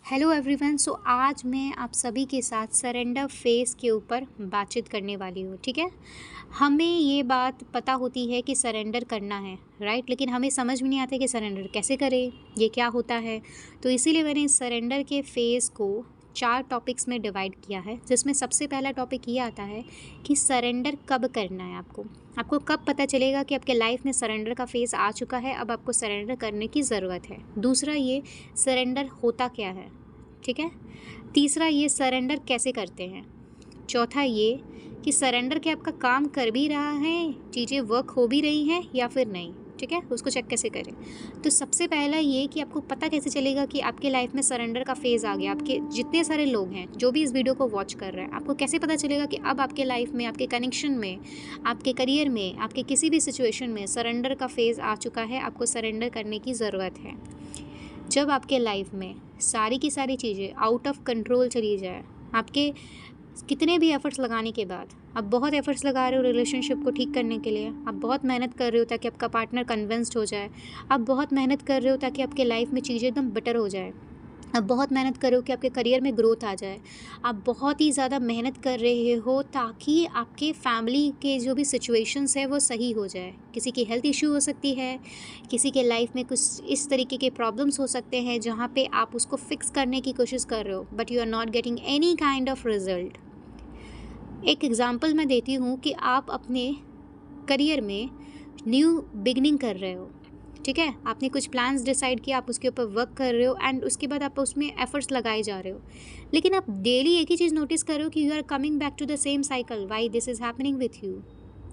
Hello everyone. आज मैं आप सभी के साथ सरेंडर फेज़ के ऊपर बातचीत करने वाली हूँ। ठीक है, हमें ये बात पता होती है कि सरेंडर करना है, राइट, लेकिन हमें समझ में नहीं आता कि सरेंडर कैसे करें, ये क्या होता है। तो इसीलिए मैंने इस सरेंडर के फेज़ को 4 टॉपिक्स में डिवाइड किया है, जिसमें सबसे पहला टॉपिक ये आता है कि सरेंडर कब करना है। आपको कब पता चलेगा कि आपके लाइफ में सरेंडर का फेज़ आ चुका है, अब आपको सरेंडर करने की ज़रूरत है। दूसरा, ये सरेंडर होता क्या है, ठीक है। तीसरा, ये सरेंडर कैसे करते हैं। चौथा, ये कि सरेंडर के आपका काम कर भी रहा है, चीज़ें वर्क हो भी रही हैं या फिर नहीं, ठीक है, उसको चेक कैसे करें। तो सबसे पहला ये कि आपको पता कैसे चलेगा कि आपके लाइफ में सरेंडर का फेज़ आ गया। आपके जितने सारे लोग हैं जो भी इस वीडियो को वॉच कर रहे हैं, आपको कैसे पता चलेगा कि अब आपके लाइफ में, आपके कनेक्शन में, आपके करियर में, आपके किसी भी सिचुएशन में सरेंडर का फेज़ आ चुका है, आपको सरेंडर करने की ज़रूरत है। जब आपके लाइफ में सारी की सारी चीज़ें आउट ऑफ कंट्रोल चली जाए, आपके कितने भी एफ़र्ट्स लगाने के बाद, आप बहुत एफ़र्ट्स लगा रहे हो रिलेशनशिप को ठीक करने के लिए, आप बहुत मेहनत कर रहे हो ताकि आपका पार्टनर कन्विंस्ड हो जाए, आप बहुत मेहनत कर रहे हो ताकि आपके लाइफ में चीज़ें एकदम बेटर हो जाए, आप बहुत मेहनत कर रहे हो कि आपके करियर में ग्रोथ आ जाए, आप बहुत ही ज़्यादा मेहनत कर रहे हो ताकि आपके फैमिली के जो भी सिचुएशंस है वो सही हो जाए। किसी की हेल्थ इश्यू हो सकती है, किसी के लाइफ में कुछ इस तरीके के प्रॉब्लम्स हो सकते हैं जहाँ पे आप उसको फिक्स करने की कोशिश कर रहे हो, but you are not getting any kind of result. एक एग्जांपल मैं देती हूँ कि आप अपने करियर में न्यू बिगनिंग कर रहे हो, ठीक है, आपने कुछ प्लान्स डिसाइड किया, आप उसके ऊपर वर्क कर रहे हो एंड उसके बाद आप उसमें एफर्ट्स लगाए जा रहे हो, लेकिन आप डेली एक ही चीज़ नोटिस कर रहे हो कि you are coming back to the same cycle. Why this is happening with you?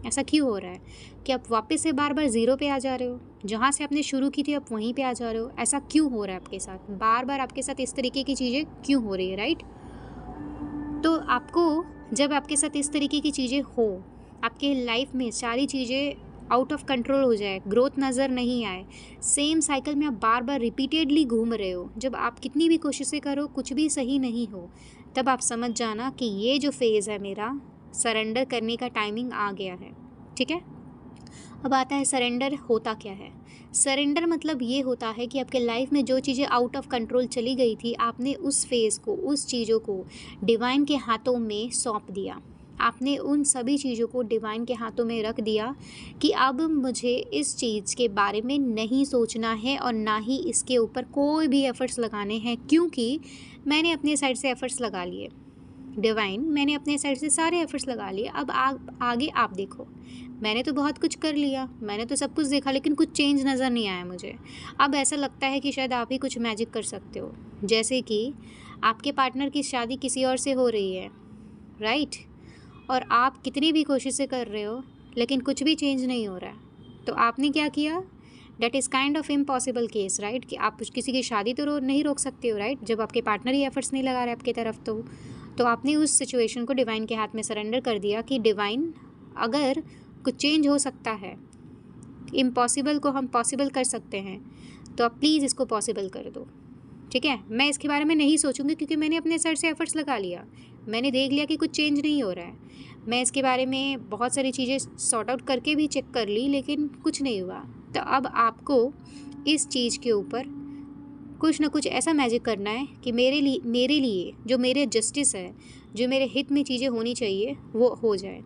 ऐसा क्यों हो रहा है कि आप वापस से बार बार ज़ीरो पे आ जा रहे हो, जहाँ से आपने शुरू की थी आप वहीं पे आ जा रहे हो। ऐसा क्यों हो रहा है आपके साथ? बार बार आपके साथ इस तरीके की चीज़ें क्यों हो रही है, राइट? तो आपको जब आपके साथ इस तरीके की चीज़ें हो, आपके लाइफ में सारी चीज़ें आउट ऑफ कंट्रोल हो जाए, ग्रोथ नज़र नहीं आए, सेम साइकिल में आप बार बार रिपीटेडली घूम रहे हो, जब आप कितनी भी कोशिशें करो कुछ भी सही नहीं हो, तब आप समझ जाना कि ये जो फेज़ है मेरा, सरेंडर करने का टाइमिंग आ गया है, ठीक है। अब आता है सरेंडर होता क्या है। सरेंडर मतलब ये होता है कि आपके लाइफ में जो चीज़ें आउट ऑफ कंट्रोल चली गई थी, आपने उस फेज़ को, उस चीज़ों को डिवाइन के हाथों में सौंप दिया। आपने उन सभी चीज़ों को डिवाइन के हाथों में रख दिया कि अब मुझे इस चीज़ के बारे में नहीं सोचना है और ना ही इसके ऊपर कोई भी एफ़र्ट्स लगाने हैं, क्योंकि मैंने अपने साइड से एफ़र्ट्स लगा लिए। डिवाइन, मैंने अपने साइड से सारे एफ़र्ट्स लगा लिए, अब आगे आप देखो। मैंने तो बहुत कुछ कर लिया, मैंने तो सब कुछ देखा, लेकिन कुछ चेंज नज़र नहीं आया मुझे। अब ऐसा लगता है कि शायद आप ही कुछ मैजिक कर सकते हो, जैसे कि आपके पार्टनर की शादी किसी और से हो रही है, राइट, और आप कितनी भी कोशिशें कर रहे हो लेकिन कुछ भी चेंज नहीं हो रहा है। तो आपने क्या किया? That is kind of impossible case, right, कि आप किसी की शादी तो नहीं रोक सकते हो, राइट, जब आपके पार्टनर ही एफर्ट्स नहीं लगा रहे आपकी तरफ। तो आपने उस सिचुएशन को डिवाइन के हाथ में सरेंडर कर दिया कि डिवाइन, अगर कुछ चेंज हो सकता है, इम्पॉसिबल को हम पॉसिबल कर सकते हैं, तो आप प्लीज़ इसको पॉसिबल कर दो, ठीक है। मैं इसके बारे में नहीं सोचूंगी क्योंकि मैंने अपने साइड से एफर्ट्स लगा लिया, मैंने देख लिया कि कुछ चेंज नहीं हो रहा है। मैं इसके बारे में बहुत सारी चीज़ें सॉर्ट आउट करके भी चेक कर ली, लेकिन कुछ नहीं हुआ। तो अब आपको इस चीज़ के ऊपर कुछ ना कुछ ऐसा मैजिक करना है कि मेरे लिए जो मेरे जस्टिस है, जो मेरे हित में चीज़ें होनी चाहिए, वो हो जाए।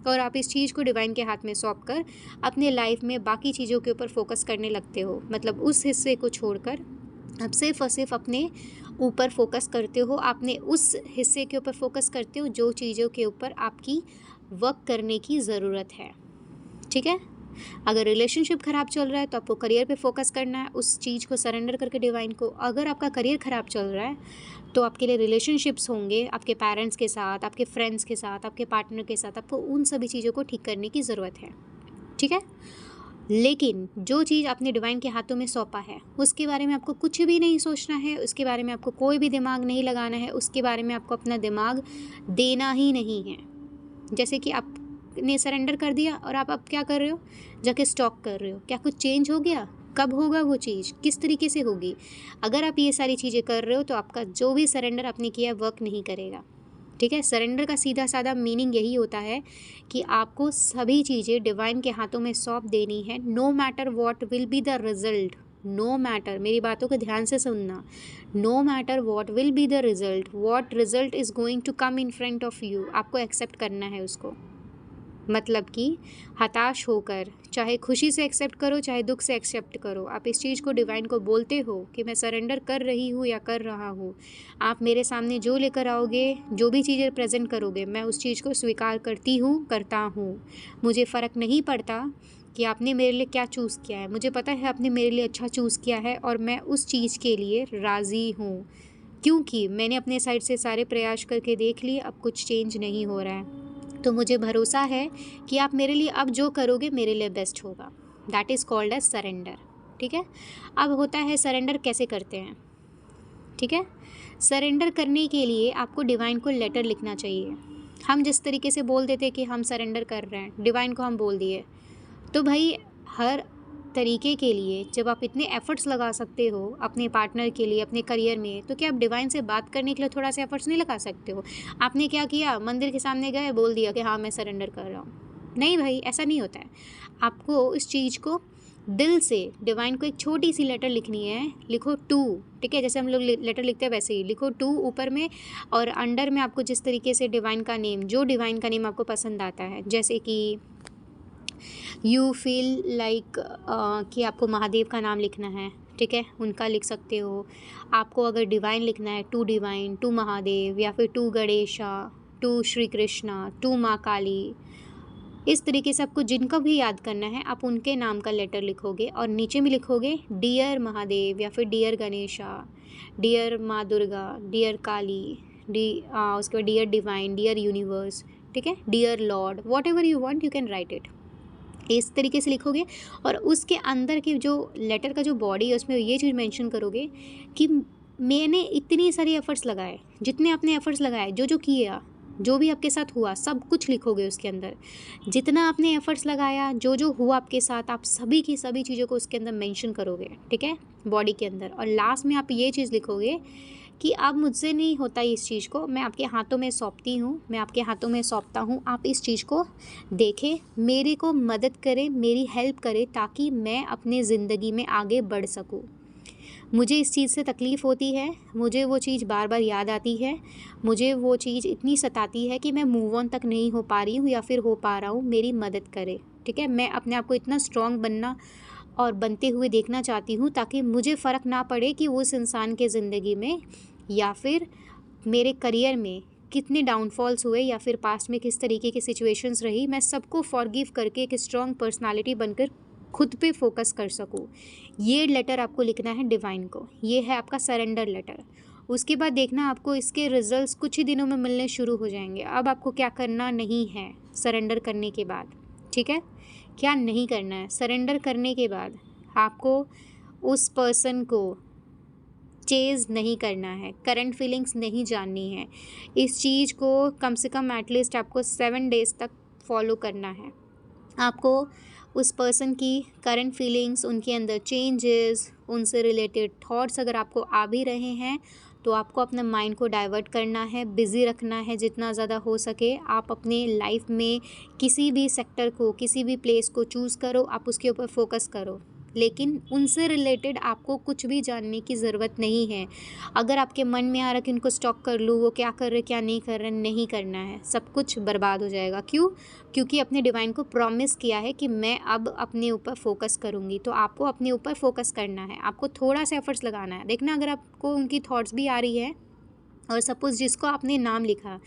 और आप इस चीज़ को डिवाइन के हाथ में सौंप कर अपने लाइफ में बाकी चीज़ों के ऊपर फोकस करने लगते हो। मतलब उस हिस्से को छोड़कर आप सिर्फ और सिर्फ अपने ऊपर फोकस करते हो, आपने उस हिस्से के ऊपर फोकस करते हो जो चीज़ों के ऊपर आपकी वर्क करने की ज़रूरत है, ठीक है। अगर रिलेशनशिप ख़राब चल रहा है तो आपको करियर पे फोकस करना है, उस चीज़ को सरेंडर करके डिवाइन को। अगर आपका करियर ख़राब चल रहा है तो आपके लिए रिलेशनशिप्स होंगे, आपके पेरेंट्स के साथ, आपके फ्रेंड्स के साथ, आपके पार्टनर के साथ, आपको उन सभी चीज़ों को ठीक करने की ज़रूरत है, ठीक है। लेकिन जो चीज़ आपने डिवाइन के हाथों में सौंपा है, उसके बारे में आपको कुछ भी नहीं सोचना है, उसके बारे में आपको कोई भी दिमाग नहीं लगाना है, उसके बारे में आपको अपना दिमाग देना ही नहीं है। जैसे कि आपने सरेंडर कर दिया और आप अब क्या कर रहे हो? जाके स्टॉक कर रहे हो। क्या कुछ चेंज हो गया? कब होगा वो चीज़? किस तरीके से होगी? अगर आप ये सारी चीज़ें कर रहे हो तो आपका जो भी सरेंडर आपने किया वर्क नहीं करेगा, ठीक है। सरेंडर का सीधा साधा मीनिंग यही होता है कि आपको सभी चीज़ें डिवाइन के हाथों में सौंप देनी है, no matter what will be the result, no matter, मेरी बातों को ध्यान से सुनना, no matter what will be the result, what result is going to come in front of you, आपको एक्सेप्ट करना है उसको। मतलब कि हताश होकर, चाहे खुशी से एक्सेप्ट करो चाहे दुख से एक्सेप्ट करो, आप इस चीज़ को डिवाइन को बोलते हो कि मैं सरेंडर कर रही हूँ या कर रहा हूँ। आप मेरे सामने जो लेकर आओगे, जो भी चीज़ें प्रेजेंट करोगे, मैं उस चीज़ को स्वीकार करती हूँ, करता हूँ। मुझे फ़र्क नहीं पड़ता कि आपने मेरे लिए क्या चूज़ किया है, मुझे पता है आपने मेरे लिए अच्छा चूज़ किया है और मैं उस चीज़ के लिए राज़ी हूँ, क्योंकि मैंने अपने साइड से सारे प्रयास करके देख लिए, अब कुछ चेंज नहीं हो रहा है। तो मुझे भरोसा है कि आप मेरे लिए अब जो करोगे मेरे लिए बेस्ट होगा। That is called as surrender. ठीक है, अब होता है सरेंडर कैसे करते हैं। ठीक है, सरेंडर करने के लिए आपको डिवाइन को लेटर लिखना चाहिए। हम जिस तरीके से बोल देते कि हम सरेंडर कर रहे हैं, डिवाइन को हम बोल दिए, तो भाई हर तरीके के लिए जब आप इतने एफ़र्ट्स लगा सकते हो अपने पार्टनर के लिए, अपने करियर में, तो क्या आप डिवाइन से बात करने के लिए थोड़ा सा एफ़र्ट्स नहीं लगा सकते हो। आपने क्या किया, मंदिर के सामने गए, बोल दिया कि हाँ मैं सरेंडर कर रहा हूँ। नहीं भाई, ऐसा नहीं होता है। आपको इस चीज़ को दिल से डिवाइन को एक छोटी सी लेटर लिखनी है। लिखो टू, ठीक है, जैसे हम लोग लेटर लिखते हैं वैसे ही लिखो टू ऊपर में, और अंडर में आपको जिस तरीके से डिवाइन का नेम, जो डिवाइन का नेम आपको पसंद आता है, जैसे कि यू फील लाइक कि आपको महादेव का नाम लिखना है, ठीक है, उनका लिख सकते हो। आपको अगर डिवाइन लिखना है, टू डिवाइन, टू महादेव, या फिर to Ganesha, to Shri Krishna, to माँ काली, इस तरीके से आपको जिनको भी याद करना है आप उनके नाम का लेटर लिखोगे और नीचे में लिखोगे डियर महादेव या फिर डियर गणेशा, डियर माँ दुर्गा, डियर काली, उसके बाद डियर डिवाइन, डियर यूनिवर्स, ठीक है, dear lord, whatever you want you can write it. इस तरीके से लिखोगे और उसके अंदर के जो लेटर का जो बॉडी है उसमें ये चीज़ मेंशन करोगे कि मैंने इतनी सारी एफ़र्ट्स लगाए, जितने आपने एफ़र्ट्स लगाए, जो जो किया, जो भी आपके साथ हुआ, सब कुछ लिखोगे उसके अंदर। जितना आपने एफ़र्ट्स लगाया, जो जो हुआ आपके साथ, आप सभी की सभी चीज़ों को उसके अंदर मेंशन करोगे, ठीक है, बॉडी के अंदर। और लास्ट में आप ये चीज़ लिखोगे कि अब मुझसे नहीं होता इस चीज़ को, मैं आपके हाथों में सौंपती हूँ, मैं आपके हाथों में सौंपता हूँ, आप इस चीज़ को देखें, मेरे को मदद करें, मेरी हेल्प करें, ताकि मैं अपने ज़िंदगी में आगे बढ़ सकूँ। मुझे इस चीज़ से तकलीफ़ होती है, मुझे वो चीज़ बार बार याद आती है, मुझे वो चीज़ इतनी सताती है कि मैं मूव ऑन तक नहीं हो पा रही हूँ या फिर हो पा रहा हूँ, मेरी मदद करें, ठीक है। मैं अपने आप को इतना स्ट्रॉन्ग बनना और बनते हुए देखना चाहती हूँ ताकि मुझे फ़र्क ना पड़े कि उस इंसान के ज़िंदगी में या फिर मेरे करियर में कितने डाउनफॉल्स हुए या फिर पास्ट में किस तरीके की सिचुएशंस रही, मैं सबको फॉरगिव करके एक स्ट्रॉन्ग पर्सनालिटी बनकर खुद पे फोकस कर सकूँ। ये लेटर आपको लिखना है डिवाइन को, ये है आपका सरेंडर लेटर। उसके बाद देखना आपको इसके रिजल्ट्स कुछ ही दिनों में मिलने शुरू हो जाएंगे। अब आपको क्या करना नहीं है सरेंडर करने के बाद, ठीक है, क्या नहीं करना है सरेंडर करने के बाद, आपको उस पर्सन को चेज़ नहीं करना है, करंट फीलिंग्स नहीं जाननी है। इस चीज़ को कम से कम एटलीस्ट आपको 7 डेज़ तक फॉलो करना है। आपको उस पर्सन की करंट फीलिंग्स, उनके अंदर चेंजेस, उनसे रिलेटेड थॉट्स अगर आपको आ भी रहे हैं तो आपको अपने माइंड को डाइवर्ट करना है, बिज़ी रखना है जितना ज़्यादा हो सके। आप अपने लाइफ में किसी भी सेक्टर को, किसी भी प्लेस को चूज़ करो, आप उसके ऊपर फोकस करो, लेकिन उनसे रिलेटेड आपको कुछ भी जानने की ज़रूरत नहीं है। अगर आपके मन में आ रहा है कि उनको स्टॉक कर लूँ, वो क्या कर रहे क्या नहीं कर रहे, नहीं करना है, सब कुछ बर्बाद हो जाएगा। क्यों? क्योंकि अपने डिवाइन को प्रॉमिस किया है कि मैं अब अपने ऊपर फोकस करूँगी। तो आपको अपने ऊपर फोकस करना है, आपको थोड़ा सा एफर्ट्स लगाना है। देखना अगर आपको उनकी थॉट्स भी आ रही है और सपोज़ जिसको आपने नाम लिखा,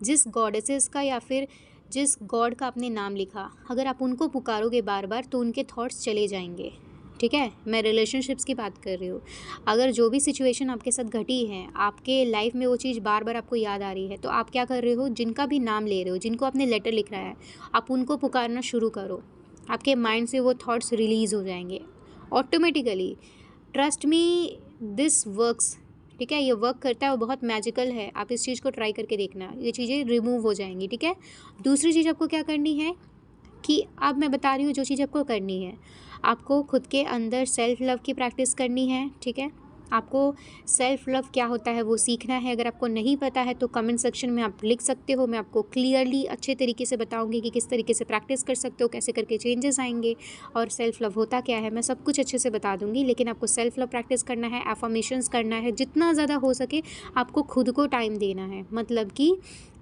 जिस गॉडेसेस का या फिर जिस गॉड का आपने नाम लिखा, अगर आप उनको पुकारोगे बार बार तो उनके थॉट्स चले जाएंगे, ठीक है। मैं रिलेशनशिप्स की बात कर रही हूँ। अगर जो भी सिचुएशन आपके साथ घटी है, आपके लाइफ में वो चीज़ बार बार आपको याद आ रही है, तो आप क्या कर रहे हो, जिनका भी नाम ले रहे हो, जिनको आपने लेटर लिख रहा है, आप उनको पुकारना शुरू करो। आपके माइंड से वो थॉट्स रिलीज़ हो जाएंगे automatically. Trust me, this works, ठीक है, ये वर्क करता है, वो बहुत मैजिकल है। आप इस चीज़ को ट्राई करके देखना, ये चीज़ें रिमूव हो जाएंगी, ठीक है। दूसरी चीज़ आपको क्या करनी है कि अब मैं बता रही हूँ जो चीज़ आपको करनी है, आपको खुद के अंदर सेल्फ लव की प्रैक्टिस करनी है, ठीक है। आपको सेल्फ लव क्या होता है वो सीखना है। अगर आपको नहीं पता है तो कमेंट सेक्शन में आप लिख सकते हो, मैं आपको क्लियरली अच्छे तरीके से बताऊंगी कि किस तरीके से प्रैक्टिस कर सकते हो, कैसे करके चेंजेस आएंगे और सेल्फ लव होता क्या है, मैं सब कुछ अच्छे से बता दूंगी। लेकिन आपको सेल्फ लव प्रैक्टिस करना है, एफर्मेशंस करना है, जितना ज़्यादा हो सके आपको खुद को टाइम देना है। मतलब कि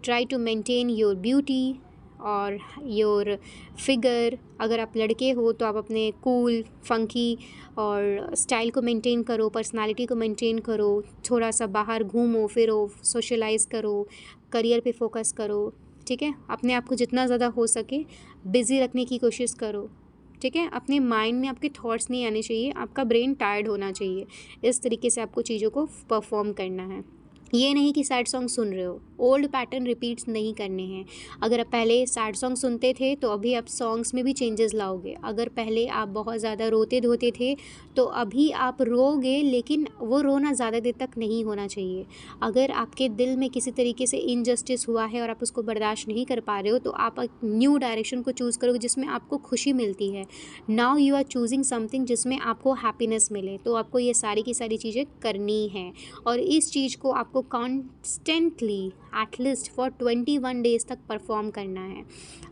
try to maintain your beauty और योर फिगर। अगर आप लड़के हो तो आप अपने कूल फंकी और स्टाइल को मेंटेन करो, पर्सनालिटी को मेंटेन करो, थोड़ा सा बाहर घूमो फिरो, सोशलाइज़ करो, करियर पे फोकस करो, ठीक है। अपने आप को जितना ज़्यादा हो सके बिज़ी रखने की कोशिश करो, ठीक है। अपने माइंड में आपके थॉट्स नहीं आने चाहिए, आपका ब्रेन टायर्ड होना चाहिए। इस तरीके से आपको चीज़ों को परफॉर्म करना है। ये नहीं कि सैड सॉन्ग सुन रहे हो, ओल्ड पैटर्न रिपीट्स नहीं करने हैं। अगर आप पहले सैड सॉन्ग सुनते थे तो अभी आप सॉन्ग्स में भी चेंजेस लाओगे। अगर पहले आप बहुत ज़्यादा रोते धोते थे तो अभी आप रोगे, लेकिन वो रोना ज़्यादा देर तक नहीं होना चाहिए। अगर आपके दिल में किसी तरीके से इनजस्टिस हुआ है और आप उसको बर्दाश्त नहीं कर पा रहे हो तो आप एक न्यू डायरेक्शन को चूज़ करोगे जिसमें आपको खुशी मिलती है। Now you are choosing something जिसमें आपको हैप्पीनेस मिले, तो आपको ये सारी की सारी चीज़ें करनी है। और इस चीज़ को आपको कॉन्स्टेंटली एटलीस्ट फॉर 21 डेज़ तक परफॉर्म करना है।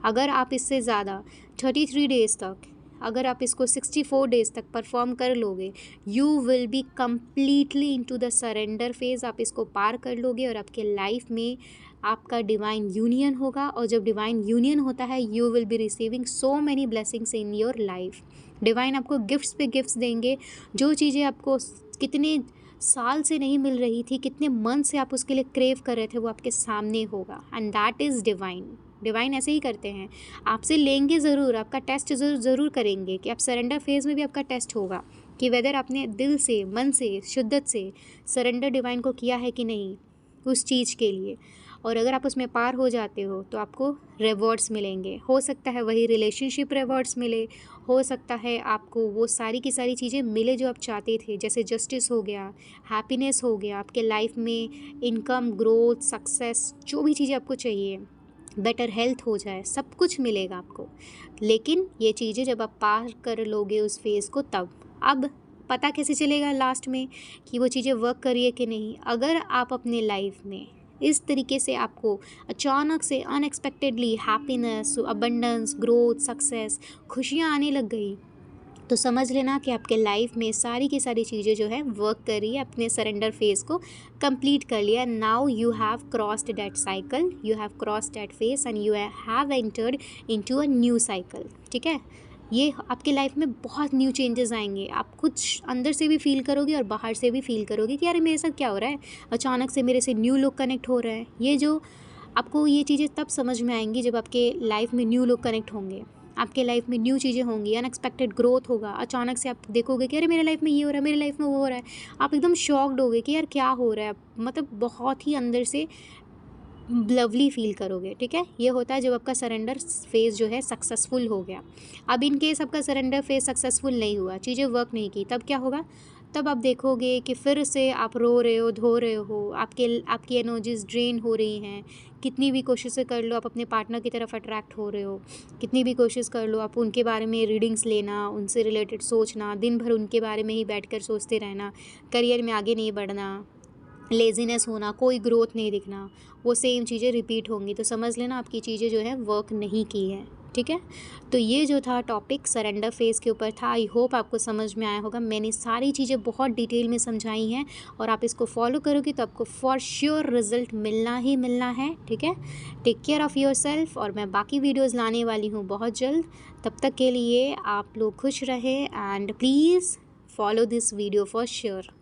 अगर आप इससे ज़्यादा 33 डेज़ तक, अगर आप इसको 64 डेज़ तक परफॉर्म कर लोगे, you will be completely into the surrender phase. आप इसको पार कर लोगे और आपके लाइफ में आपका डिवाइन यूनियन होगा। और जब डिवाइन यूनियन होता है you will be receiving so many blessings in your life. Divine आपको गिफ्ट्स पे गिफ्ट्स देंगे। जो चीज़ें आपको कितने साल से नहीं मिल रही थी, कितने मंथ से आप उसके लिए क्रेव कर रहे थे, वो आपके सामने होगा। And that is divine. Divine ऐसे ही करते हैं, आपसे लेंगे ज़रूर, आपका टेस्ट ज़रूर करेंगे कि आप सरेंडर फेज़ में भी आपका टेस्ट होगा कि वेदर आपने दिल से, मन से, शिद्दत से सरेंडर डिवाइन को किया है कि नहीं उस चीज़ के लिए। और अगर आप उसमें पार हो जाते हो तो आपको रिवॉर्ड्स मिलेंगे। हो सकता है वही रिलेशनशिप रिवॉर्ड्स मिले, हो सकता है आपको वो सारी की सारी चीज़ें मिले जो आप चाहते थे, जैसे जस्टिस हो गया, हैप्पीनेस हो गया, आपके लाइफ में इनकम, ग्रोथ, सक्सेस, जो भी चीज़ें आपको चाहिए, बेटर हेल्थ हो जाए, सब कुछ मिलेगा आपको। लेकिन ये चीज़ें जब आप पार कर लोगे उस फेज़ को, तब अब पता कैसे चलेगा लास्ट में कि वो चीज़ें वर्क करिए कि नहीं। अगर आप अपने लाइफ में इस तरीके से आपको अचानक से unexpectedly happiness, abundance, growth, success, खुशियाँ आने लग गई, तो समझ लेना कि आपके लाइफ में सारी की सारी चीज़ें जो है वर्क कर रही है, अपने सरेंडर फेज़ को कंप्लीट कर लिया। Now you have crossed that cycle, you have crossed that phase and you have entered into a new cycle, ठीक है। ये आपके लाइफ में बहुत न्यू चेंजेस आएंगे। आप कुछ अंदर से भी फील करोगे और बाहर से भी फील करोगे कि यार मेरे साथ क्या हो रहा है, अचानक से मेरे से न्यू लोग कनेक्ट हो रहे हैं। ये जो आपको ये चीज़ें तब समझ में आएंगी जब आपके लाइफ में न्यू लोग कनेक्ट होंगे, आपके लाइफ में न्यू चीज़ें होंगी, अनएक्सपेक्टेड ग्रोथ होगा। अचानक से आप देखोगे कि अरे मेरे लाइफ में ये हो रहा है, मेरे लाइफ में वो हो रहा है। आप एकदम शॉक्ड होगे कि यार क्या हो रहा है, मतलब बहुत ही अंदर से लवली फील करोगे, ठीक है। ये होता है जब आपका सरेंडर फेज़ जो है सक्सेसफुल हो गया। अब इन केस आपका सरेंडर फेज़ सक्सेसफुल नहीं हुआ, चीज़ें वर्क नहीं की, तब क्या होगा? तब आप देखोगे कि फिर से आप रो रहे हो, धो रहे हो, आपकी एनर्जीज ड्रेन हो रही हैं। कितनी भी कोशिशें कर लो आप अपने पार्टनर की तरफ अट्रैक्ट हो रहे हो, कितनी भी कोशिश कर लो आप उनके बारे में रीडिंग्स लेना, उनसे रिलेटेड सोचना, दिन भर उनके बारे में ही बैठकर सोचते रहना, करियर में आगे नहीं बढ़ना, लेज़ीनेस होना, कोई ग्रोथ नहीं दिखना, वो सेम चीज़ें रिपीट होंगी। तो समझ लेना आपकी चीज़ें जो है वर्क नहीं की हैं, ठीक है। तो ये जो था टॉपिक सरेंडर फेज़ के ऊपर था। आई होप आपको समझ में आया होगा। मैंने सारी चीज़ें बहुत डिटेल में समझाई हैं और आप इसको फॉलो करोगे तो आपको फॉर श्योर रिज़ल्ट मिलना ही मिलना है, ठीक है। Take care of yourself. और मैं बाकी वीडियोज़ लाने वाली हूँ बहुत जल्द। तब तक के लिए आप लोग खुश रहें and please follow this video for sure.